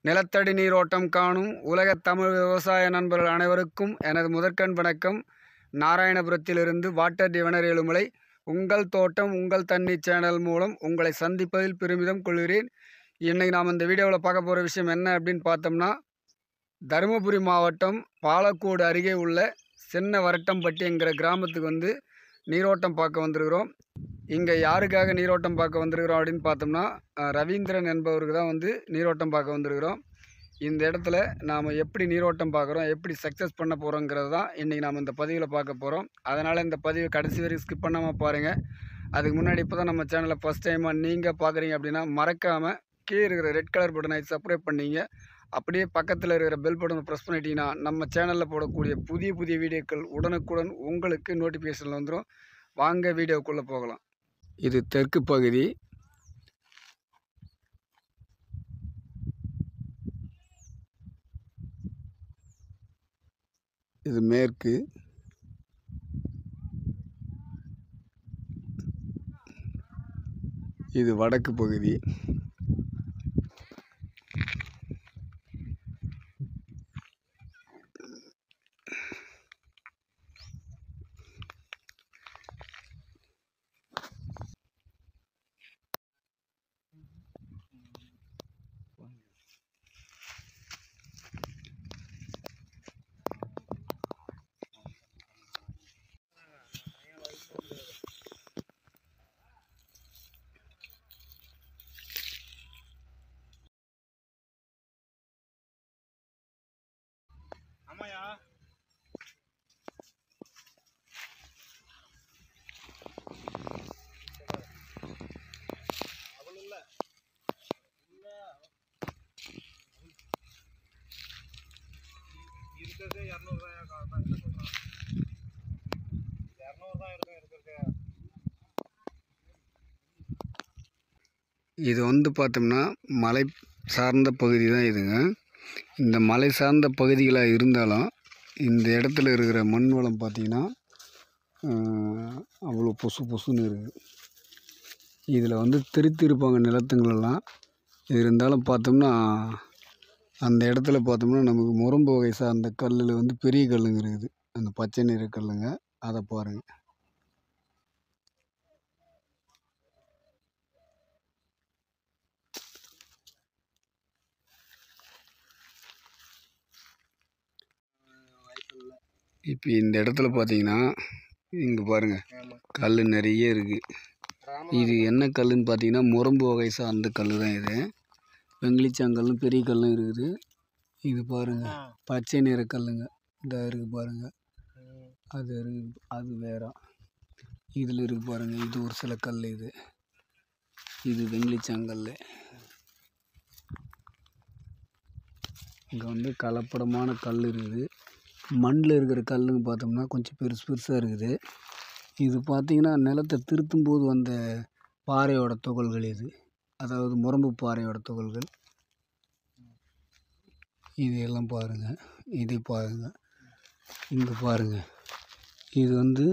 நிலத்தடி நீரோட்டம் காணும் உலகத் தமிழ் விவசாய நண்பர்கள் அனைவருக்கும் எனது முதற்கண் வணக்கம். நாராயணபுரத்திலிருந்து வாட்டர் டிவனர் ஏழுமலை. உங்கள் தோட்டம் உங்கள் தண்ணீர் சேனல் மூலம் உங்களை சந்திப்பதில் பெருமிதம் கொள்கிறேன். இன்றைக்கி நாம் இந்த வீடியோவில் பார்க்க போகிற விஷயம் என்ன அப்படின்னு பார்த்தோம்னா, தருமபுரி மாவட்டம் பாலக்கோடு அருகே உள்ள சின்ன வரட்டம்பட்டி என்கிற கிராமத்துக்கு நீரோட்டம் பார்க்க வந்திருக்கிறோம். இங்கே யாருக்காக நீரோட்டம் பார்க்க வந்திருக்கிறோம் அப்படின்னு பார்த்தோம்னா, ரவீந்திரன் என்பவருக்கு தான் நீரோட்டம் பார்க்க வந்திருக்கிறோம். இந்த இடத்துல நாம் எப்படி நீரோட்டம் பார்க்குறோம், எப்படி சக்ஸஸ் பண்ண போகிறோங்கிறது தான் இன்றைக்கி நாம் இந்த பதிவில் பார்க்க போகிறோம். அதனால் இந்த பதிவை கடைசி வரைக்கும் ஸ்கிப் பண்ணாமல் பாருங்கள். அதுக்கு முன்னாடி இப்போ தான் நம்ம சேனலை ஃபஸ்ட் டைமாக நீங்கள் பார்க்குறீங்க அப்படின்னா மறக்காமல் கீழே இருக்கிற ரெட் கலர் பட்டனை சப்ஸ்கிரைப் பண்ணிங்க. அப்படியே பக்கத்தில் இருக்கிற பெல் பட்டனை ப்ரெஸ் பண்ணிட்டீங்கன்னா நம்ம சேனலில் போடக்கூடிய புதிய புதிய வீடியோக்கள் உடனுக்குடன் உங்களுக்கு நோட்டிஃபிகேஷனில் வந்துடும். வாங்க வீடியோக்குள்ளே போகலாம். இது தெற்கு பகுதி. இது மேற்கு. இது வடக்கு பகுதி. ஆமாயா, அவள் இல்ல இருக்கிறதே 200 ரூபாயா தான் சொல்றான். 200 தான் இருக்கிறது. இது பார்த்தோம்னா மலை சார்ந்த பகுதி தான் இதுங்க. இந்த மலை சார்ந்த பகுதிகளாக இருந்தாலும் இந்த இடத்துல இருக்கிற மண் வளம் பார்த்திங்கன்னா அவ்வளோ பொசு பொசுன்னு இருக்குது. இதில் திருத்திருப்பாங்க நிலத்துங்களெல்லாம். இருந்தாலும் பார்த்தோம்னா அந்த இடத்துல பார்த்தோம்னா நமக்கு முரம்பு வகை சார்ந்த கல்லில் பெரிய கல்லுங்க இருக்குது. அந்த பச்சை நிற கல்லுங்க, அதை பாருங்கள். இப்போ இந்த இடத்துல பார்த்தீங்கன்னா இங்கே பாருங்கள், கல் நிறைய இருக்குது. இது என்ன கல்லுன்னு பார்த்தீங்கன்னா முரம்பு வகை சார்ந்த கல் தான் இது. வெங்கிலிச்சாங்கல்லும் பெரிய கல்லும் இருக்குது. இது பாருங்கள், பச்சை நிற கல்லுங்க. இந்த இருக்குது பாருங்கள், அது இருக்குது, அது வேற. இதில் இருக்குது பாருங்கள், இது ஒரு சில கல். இது வெங்கிலிச்சாங்கல். இங்கே கலப்படமான கல் இருக்குது. மண்ணில் இருக்கிற கல்லுங்க பார்த்தோம்னா கொஞ்சம் பெருசு பெருசாக இருக்குது. இது பார்த்திங்கன்னா நிலத்தை திருத்தும் போது வந்த பாறையோட துகள்கள் இது, அதாவது முரம்பு பாறையோட துகள்கள். இது எல்லாம் பாருங்கள், இதை பாருங்கள், இங்கே பாருங்கள். இது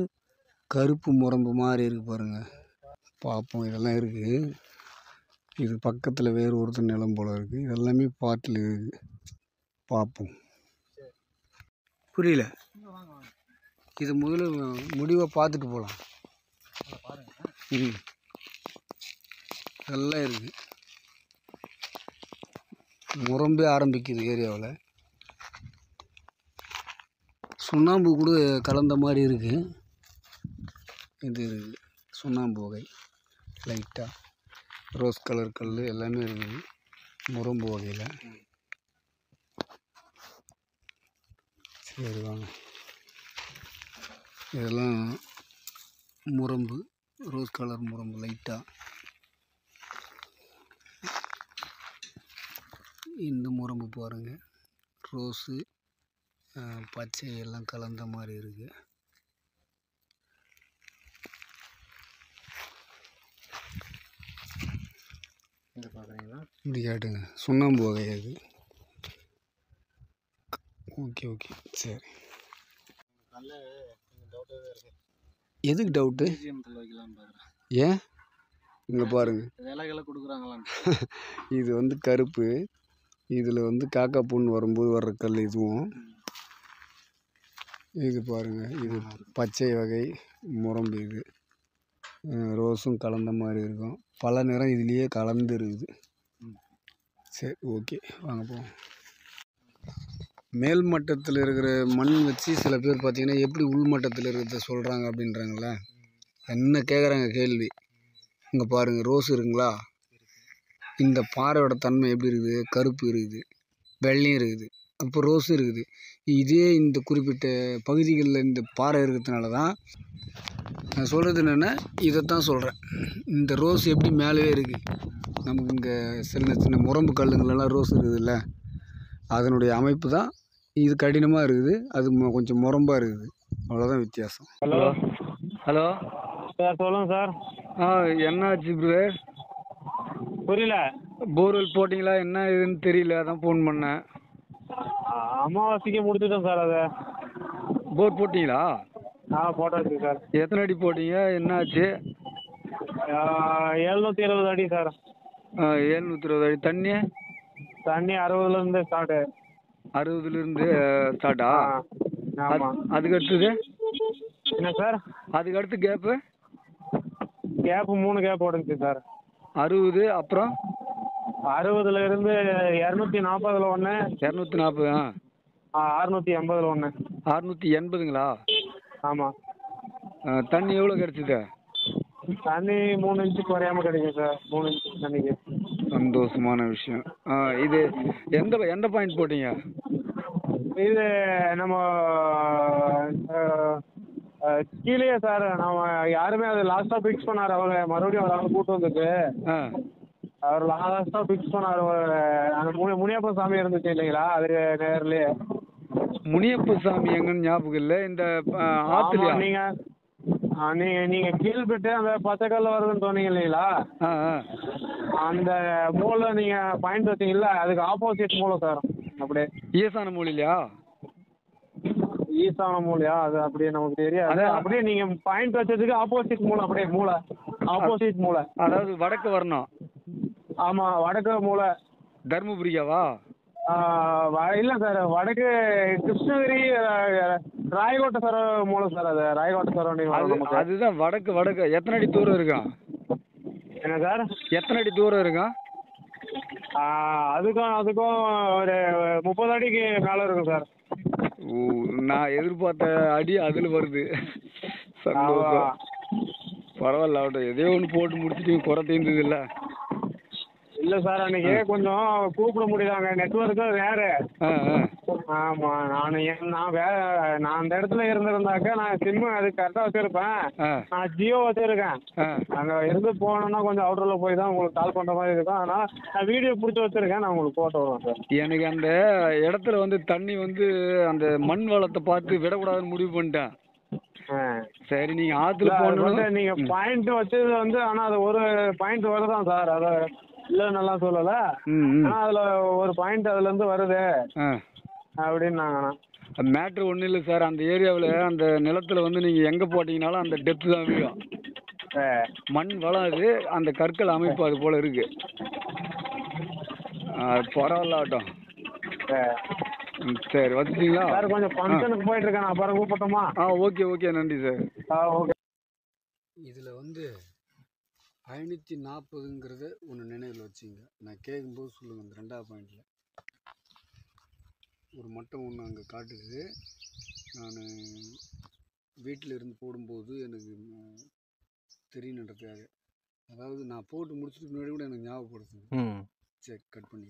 கருப்பு முரம்பு மாதிரி இருக்குது பாருங்கள். பார்ப்போம், இதெல்லாம் இருக்குது. இது பக்கத்தில் வேறு ஒருத்தர் நிலம் போல் இருக்குது. இதெல்லாமே பாட்டில் இருக்குது. பார்ப்போம். புரியல, இது முதல்ல முடிவை பார்த்துட்டு போகலாம். இதெல்லாம் இருக்குது. முரம்பே ஆரம்பிக்குது ஏரியாவில். சுண்ணாம்பு கூட கலந்த மாதிரி இருக்குது. இது இருக்குது சுண்ணாம்பு வகை, லைட்டாக ரோஸ் கலர் கல் எல்லாமே இருக்குது முரம்பு வகையில். சரி வாங்க, இதெல்லாம் முரம்பு, ரோஸ் கலர் முரம்பு லைட்டாக. இந்த முரம்பு பாருங்கள், ரோஸு பச்சை எல்லாம் கலந்த மாதிரி இருக்குது. இங்கே பார்க்குறீங்களா, இப்படி கேட்டுங்க, சுண்ணாம்பு வகை அது. ஓகே சரி. எதுக்கு டவுட்டு? ஏன் இங்கே பாருங்கள், விலைகளை கொடுக்குறாங்களான்னு. இது கருப்பு, இதில் வந்து காக்கா புண் வரும்போது வர்ற கல் இதுவும். இது பாருங்கள், இது பச்சை வகை முரம்பு. இது ரோஸும் கலந்த மாதிரி இருக்கும். பல நிறம் இதுலேயே கலந்து இருக்குது. சரி, ஓகே, வாங்க போவோம். மேல் மட்டத்தில் இருக்கிற மண் வச்சு சில பேர் பார்த்தீங்கன்னா எப்படி உள்மட்டத்தில் இருக்கிறத சொல்கிறாங்க அப்படின்றாங்களே. என்ன கேட்குறாங்க கேள்வி. இங்கே பாருங்கள், ரோஸ் இருக்குங்களா? இந்த பாறையோட தன்மை எப்படி இருக்குது? கருப்பு இருக்குது, வெள்ளையும் இருக்குது, அப்போ ரோஸும் இருக்குது. இதே இந்த குறிப்பிட்ட பகுதிகளில் இந்த பாறை இருக்கிறதுனால தான் நான் சொல்கிறது என்னென்னா, இதைத்தான் சொல்கிறேன். இந்த ரோஸ் எப்படி மேலேயே இருக்குது, நமக்கு இங்கே சின்ன சின்ன முரம்பு கல்லுங்களெல்லாம் ரோஸ் இருக்குதுல்ல, அதனுடைய அமைப்பு தான் இது கடினமாக இருக்குது, அது கொஞ்சம் முரம்பாக இருக்குது. அவ்வளோதான் வித்தியாசம். ஹலோ ஹலோ சார், சொல்லுங்கள் சார். என்னாச்சு பிரதர்? புரியல. போர்வெல் போட்டிங்களா? என்ன இதுன்னு தெரியல, அதான் ஃபோன் பண்ணேன். அமாவாசைக்கு முடிச்சுட்டோம் சார். அதை போர் போட்டிங்களா? போட்டாச்சு சார். எத்தனை அடி போட்டீங்க? என்னாச்சு? 770 அடி சார். 720 அடி. தண்ணி 60லேருந்து ஸ்டார்ட்டு. 60லேருந்து ஸ்டார்ட்டா? ஆமாம். அதுக்கு அடுத்தது என்ன சார்? அதுக்கு அடுத்து கேப்பு 3 கேப் ஓடுச்சு சார். 60, அப்புறம் 60லேருந்து 240 ஒன்று. 240. 680 ஒன்று. 680ங்களா? ஆமாம். தண்ணி எவ்வளோ கிடச்சிது? தண்ணி 3 இன்ச்சு குறையாம கிடைக்கும் சார். 3 இன்ச்சு தண்ணிக்கு. சந்தோஷமான விஷயம். இது எந்த பாயிண்ட் போட்டீங்க? இது நம்ம கீழே சார். நம்ம யாருமே அதை லாஸ்ட்டாக ஃபிக்ஸ் பண்ணார். அவங்க மறுபடியும் அவர் கூட்டு வந்துட்டு அவர் லாஸ்ட்டாக ஃபிக்ஸ் பண்ணார். அந்த முனியப்ப சாமி இருந்துச்சு இல்லைங்களா, அது நேர்லேயே. முனியப்ப சாமி எங்கன்னு ஞாபகம் இல்லை. இந்த ஆற்றுலையா? நீங்க கீழ்பட்டு அந்த பச்சைக்கல்ல வருதுன்னு சொன்னீங்க இல்லைங்களா, அந்த மூலை நீங்க பாயிண்ட் வச்சீங்கல்ல, அதுக்கு ஆப்போசிட் மூலை சார். அப்படியே ஈசான மூலையிலையா? ஈசான மூலையா? அது அப்படியே நமக்கு தெரியாது. அப்படியே நீங்க பாயிண்ட் வச்சதுக்கு ஆப்போசிட் மூலை. அப்படியே மூலை ஆப்போசிட் மூலை. அதாவது வடக்கு வரணும். ஆமா, வடக்கு மூலை. தர்மபுரியாவா? இல்லை சார், வடக்கு கிருஷ்ணகிரி ராயகோட்டை சார் மூலை சார். அது ராயகோட்டை சார். அதுதான் வடக்கு. எத்தனை அடி தூரம் இருக்கா? என்ன சார்? எத்தனை அடி தூரம் இருக்கா? அதுக்கும் ஒரு 30 அடிக்கு மேலே இருக்கும் சார். நான் எதிர்பார்த்த அடி அதில் வருது. சந்தோஷம். பரவாயில்ல, ஆகட்டும். எதையோ ஒன்று போட்டு முடிச்சுட்டு குறை தீர்ந்தது இல்லை. இல்லை சார், அன்னைக்கு கொஞ்சம் கூப்பிட முடியலாங்க, நெட்ஒர்க்கும் வேறு. ஆமாம். நான் அந்த இடத்துல இருந்திருந்தாக்க நான் சிம்மு அது கரெக்டாக வச்சுருப்பேன். நான் ஜியோ வச்சுருக்கேன். அங்கே இருந்து போனோன்னா கொஞ்சம் அவுட்டரில் போய் தான் உங்களுக்கு கால் பண்ணுற மாதிரி இருக்கும். அதனால் நான் வீடியோ பிடிச்சி வச்சுருக்கேன். நான் உங்களுக்கு போட்டு வருவேன் சார். எனக்கு அந்த இடத்துல வந்து தண்ணி வந்து அந்த மண் வளத்தை பார்த்து விடக்கூடாதுன்னு முடிவு பண்ணிட்டேன். சரி, நீங்கள் ஆற்றுல போகணும். நீங்கள் பாயிண்ட் வச்சது வந்து, ஆனால் அது ஒரு பாயிண்ட் வருதான் சார். அதை இல்லை நல்லா சொல்லலை, ஆனால் அதில் ஒரு பாயிண்ட் அதுலேருந்து வருது அப்படின்னாங்கண்ணா. மேட்ரு ஒன்றும் இல்லை சார். அந்த ஏரியாவில் அந்த நிலத்தில் வந்து நீங்கள் எங்கே போட்டிங்கனாலும் அந்த டெப்த்து தான் விழும். மண் வளம் அது, அந்த கற்கள் அமைப்பு அது போல் இருக்கு. பரவாயில்ல, ஆகட்டும். சரி, வச்சுட்டீங்களா சார்? கொஞ்சம் ஃபங்க்ஷனுக்கு போயிட்டு இருக்கேன், அப்புறம் கூப்பிட்டோமா? ஓகே, நன்றி சார். ஓகே. இதில் வந்து 540ங்கிறத ஒன்று நினைவில் வச்சுங்க. நான் கேட்கும்போது சொல்லுங்கள். இந்த 2வது பாயிண்டில் ஒரு மட்டம் ஒன்று அங்கே காட்டுது. நான் வீட்டில் இருந்து போடும்போது எனக்கு தெரியணுன்றதுக்காக, அதாவது நான் போட்டு முடிச்சுட்டு முன்னாடி கூட எனக்கு ஞாபகப்படுத்துங்க. சரி, கட் பண்ணி.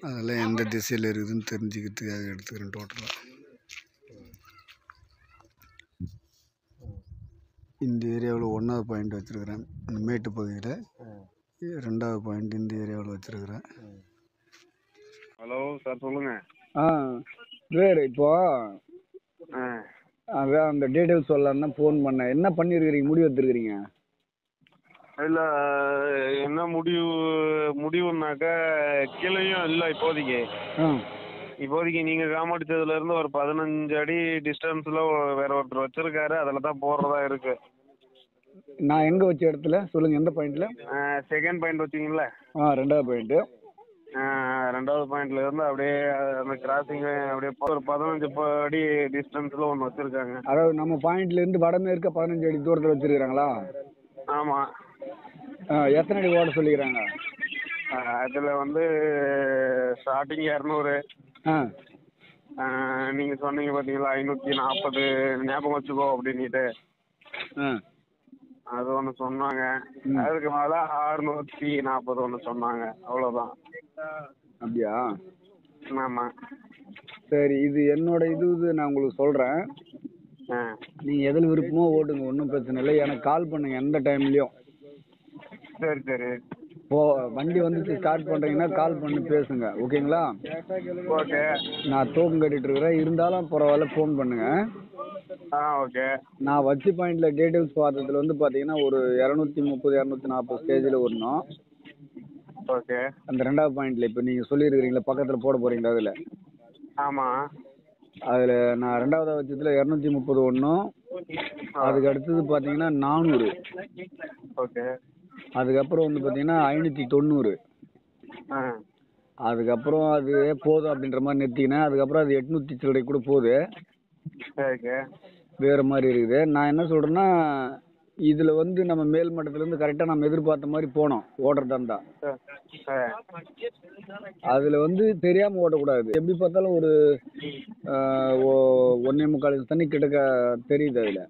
அதெல்லாம் எந்த திசையில் இருக்குதுன்னு தெரிஞ்சுக்கிறதுக்காக எடுத்துக்கிறேன். டோட்டலாக இந்த ஏரியாவில் 1வது பாயிண்ட் வச்சுருக்கிறேன், இந்த மேட்டு பகுதியில். 2வது பாயிண்ட் இந்த ஏரியாவில் வச்சுருக்கிறேன். ஹலோ சார், சொல்லுங்க. வேறு இப்போ அதான் அந்த டீட்டெயில்ஸ் சொல்லலான்னு தான் ஃபோன் பண்ணேன். என்ன பண்ணியிருக்கிறீங்க, முடிவு எடுத்துருக்கிறீங்க? இல்லை, என்ன முடிவுனாக்கா கீழேயும் இல்லை இப்போதைக்கு. இப்போதைக்கு நீங்க காமடிச்சதுல இருந்து ஒரு 15 அடி டிஸ்டன்ஸ்ல வேற ஒருத்தர் வச்சிருக்காரு. அதுல தான் போடுறதா இருக்கு. நான் எங்கே வச்ச இடத்துல சொல்லுங்கள், எந்த பாயிண்ட்டில்? செகண்ட் பாயிண்ட் வச்சிங்களா? ரெண்டாவது பாயிண்ட்டு. ரெண்டாவது பாயிண்ட்ல இருந்து அப்படியே அந்த கிராசிங் அப்படியே ஒரு 15 அடி டிஸ்டன்ஸ்ல ஒன்று வச்சிருக்காங்க. அதாவது நம்ம பாயிண்ட்லேருந்து வடமேற்க 15 அடி தூரத்தில் வச்சிருக்கிறாங்களா? ஆமா. எத்தனை அடி ஓட சொல்லிக்கிறாங்க? அதுல வந்து ஸ்டார்டிங் 200. நீங்க சொன்னீங்க பாத்தீங்களா 540 ஞாபகம் வச்சுக்கோ அப்படின்ட்டு. அது ஒன்று சொன்னாங்க. அதுக்கு மேல 640 ஒன்று சொன்னாங்க. அவ்வளோதான். அப்படியா? ஆமா. சரி, இது என்னோட இது நான் உங்களுக்கு சொல்கிறேன். நீங்கள் எதில் விருப்பமோ ஓட்டுங்க, ஒன்றும் பிரச்சனை இல்லை. எனக்கு கால் பண்ணுங்க எந்த டைம்லேயும். சரி சரி. வண்டி வந்துட்டு ஸ்டார்ட் பண்ணுறீங்கன்னா கால் பண்ணி பேசுங்க, ஓகேங்களா? ஓகே. நான் டோக்கன் கட்டிட்டு இருக்கிறேன், இருந்தாலும் பரவாயில்ல, ஃபோன் பண்ணுங்க. ஓகே. நான் வச்சு பாயிண்டில் டீட்டெயில்ஸ் பார்த்ததுல வந்து பார்த்தீங்கன்னா ஒரு 230 240 ஸ்டேஜில் வரணும். ஓகே. அந்த ரெண்டாவது பாயிண்டில் இப்போ நீங்கள் சொல்லியிருக்கிறீங்களா பக்கத்தில் போட போகிறீங்களா? அதில் ஆமாம். அதில் நான் ரெண்டாவது வச்சதில் 230 ஒன்றும், அதுக்கு அடுத்தது பார்த்தீங்கன்னா 400. ஓகே. அதுக்கப்புறம் வந்து பார்த்தீங்கன்னா 590. அதுக்கப்புறம் அது போதும் அப்படின்ற மாதிரி நிறுத்திக்கினேன். அதுக்கப்புறம் அது 800 சில்லறை கூட போகுது. வேறு மாதிரி இருக்குது. நான் என்ன சொல்கிறேன்னா, இதில் வந்து நம்ம மேல் மட்டத்துலேருந்து கரெக்டாக நம்ம எதிர்பார்த்த மாதிரி போனோம் ஓடுறதா இருந்தால். அதில் வந்து தெரியாமல் ஓட்டக்கூடாது. எப்படி பார்த்தாலும் ஒரு 1.25 இன்ச் தண்ணி கிட்டக்க தெரியுது அதில்.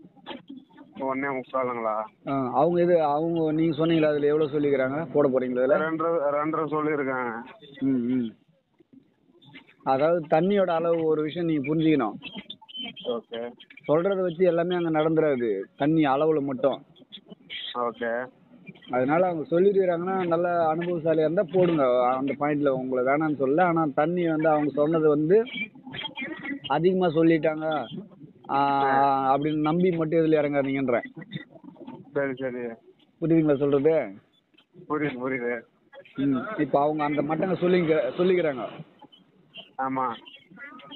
1.25ங்களா? அவங்க நீங்கள் சொன்னீங்களா அதில் எவ்வளோ சொல்லிக்கிறாங்க போட போகிறீங்களா? அதில் 2.5 சொல்லியிருக்காங்க. அதாவது தண்ணியோட அளவு ஒரு விஷயம் நீங்கள் புரிஞ்சுக்கணும். ஓகே. சொல்கிறத வச்சு எல்லாமே அங்கே நடந்துடாது, தண்ணி அளவில் மட்டும். ஓகே. அதனால அவங்க சொல்லியிருக்கிறாங்கன்னா நல்ல அனுபவசாலியாக இருந்தால் போடுங்க அந்த பாயிண்டில், உங்களை வேணான்னு சொல்லல. ஆனால் தண்ணி வந்து அவங்க சொன்னது வந்து அதிகமாக சொல்லிட்டாங்க அப்படின்னு நம்பி மட்டும் இதில் இறங்காதீங்கன்றேன். சரி சரி. புரியுதுங்களா சொல்கிறது? புரியுது புரியுது. இப்போ அவங்க அந்த மட்டங்க சொல்லிக்கிறாங்க. ஆமாம்.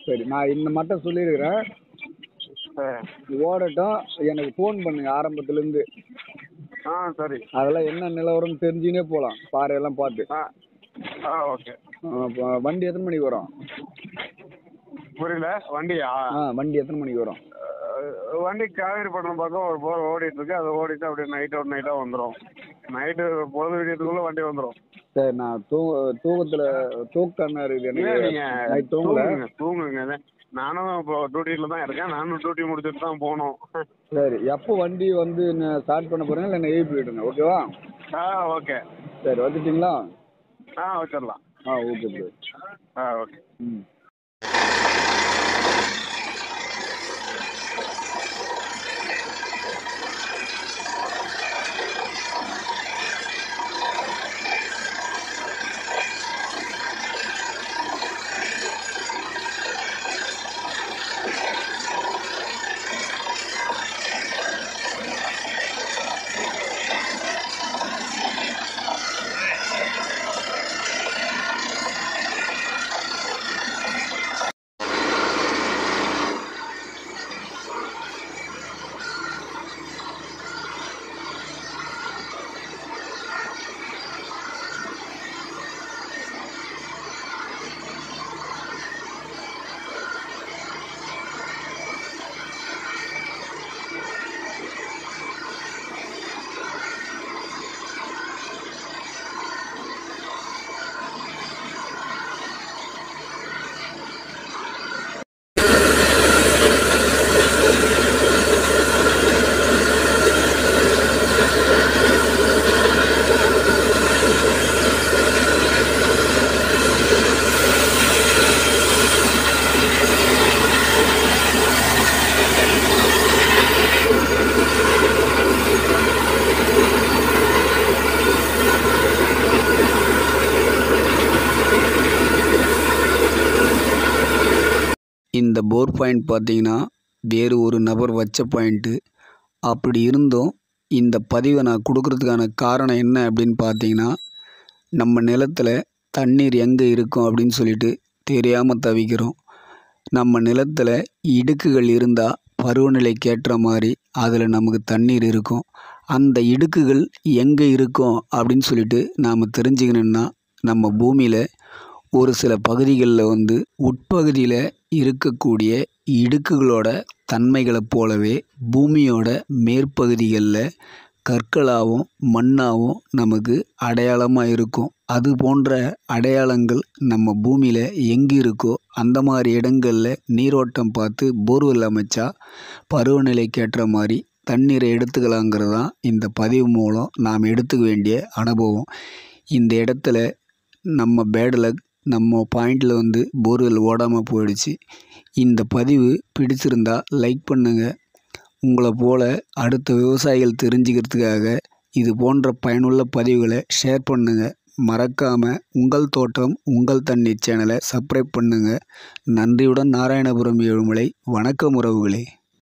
சரி, நான் இந்த மட்டும் சொல்லியிருக்கிறேன். ஓடட்டும், எனக்கு ஃபோன் பண்ணுங்க ஆரம்பத்துலேருந்து. சரி. அதெல்லாம் என்ன நிலவரம் தெரிஞ்சுனே போகலாம், பாறையெல்லாம் பார்த்து. ஓகே. வண்டி எத்தனை மணிக்கு வரும்? புரியல. வண்டியா? வண்டி எத்தனை மணிக்கு வரும்? வண்டி காவேரிப்பட்டினம் பக்கம் ஒரு போர் ஓடிட்டு இருக்கு. அது ஓடிட்டு அப்படியே நைட்டாக வந்துடும். நைட்டு பொழுது விடியத்துக்குள்ள வண்டி வந்துடும். சரி, நான் தூக்கம் இருக்குது எனக்கு. தூங்குங்க. நானும் இப்போ டியூட்டியில் தான் இருக்கேன். நானும் டியூட்டி முடிச்சுட்டு தான் போகணும். சரி, எப்போ வண்டி வந்து ஸ்டார்ட் பண்ண போகிறேன் இல்லை என்ன எழுப்பி விடுங்க, ஓகேவா? ஓகே. சரி, வந்துட்டிங்களா? வச்சிடலாம். Okay bro. ஓகே. இந்த போர் பாயிண்ட் பார்த்தீங்கன்னா வேறு ஒரு நபர் வச்ச பாயிண்ட்டு. அப்படி இருந்தும் இந்த பதிவை நான் கொடுக்கறதுக்கான காரணம் என்ன அப்படின்னு பார்த்தீங்கன்னா, நம்ம நிலத்தில் தண்ணீர் எங்கே இருக்கும் அப்படின்னு சொல்லிட்டு தெரியாமல் தவிக்கிறோம். நம்ம நிலத்தில் இடுக்குகள் இருந்தால் பருவநிலைக்கேற்ற மாதிரி அதில் நமக்கு தண்ணீர் இருக்கும். அந்த இடுக்குகள் எங்கே இருக்கும் அப்படின்னு சொல்லிட்டு நாம் தெரிஞ்சுக்கணுன்னா நம்ம பூமியில் ஒரு சில பகுதிகளில் உட்பகுதியில் இருக்கக்கூடிய இடுக்குகளோட தன்மைகளைப் போலவே பூமியோட மேற்பகுதிகளில் கற்களாகவும் மண்ணாகவும் நமக்கு அடையாளமாக இருக்கும். அது போன்ற அடையாளங்கள் நம்ம பூமியில் எங்கே இருக்கோ அந்த மாதிரி இடங்களில் நீரோட்டம் பார்த்து போர்வெல் அமைச்சா பருவநிலைக்கேற்ற மாதிரி தண்ணீரை எடுத்துக்கலாங்கிறது தான் இந்த பதிவு மூலம் நாம் எடுத்துக்க வேண்டிய அனுபவம். இந்த இடத்துல நம்ம பேட் லக், நம்ம பாயிண்டில் போர்வெல் ஓடாமல் போயிடுச்சு. இந்த பதிவு பிடிச்சிருந்தா லைக் பண்ணுங்கள். உங்களை போல் அடுத்த விவசாயிகள் தெரிஞ்சுக்கிறதுக்காக இது போன்ற பயனுள்ள பதிவுகளை ஷேர் பண்ணுங்கள். மறக்காமல் உங்கள் தோட்டம் உங்கள் தண்ணீர் சேனலை சப்ஸ்கிரைப் பண்ணுங்கள். நன்றியுடன் நாராயணபுரம் ஏழுமலை. வணக்கம் உறவுகளே.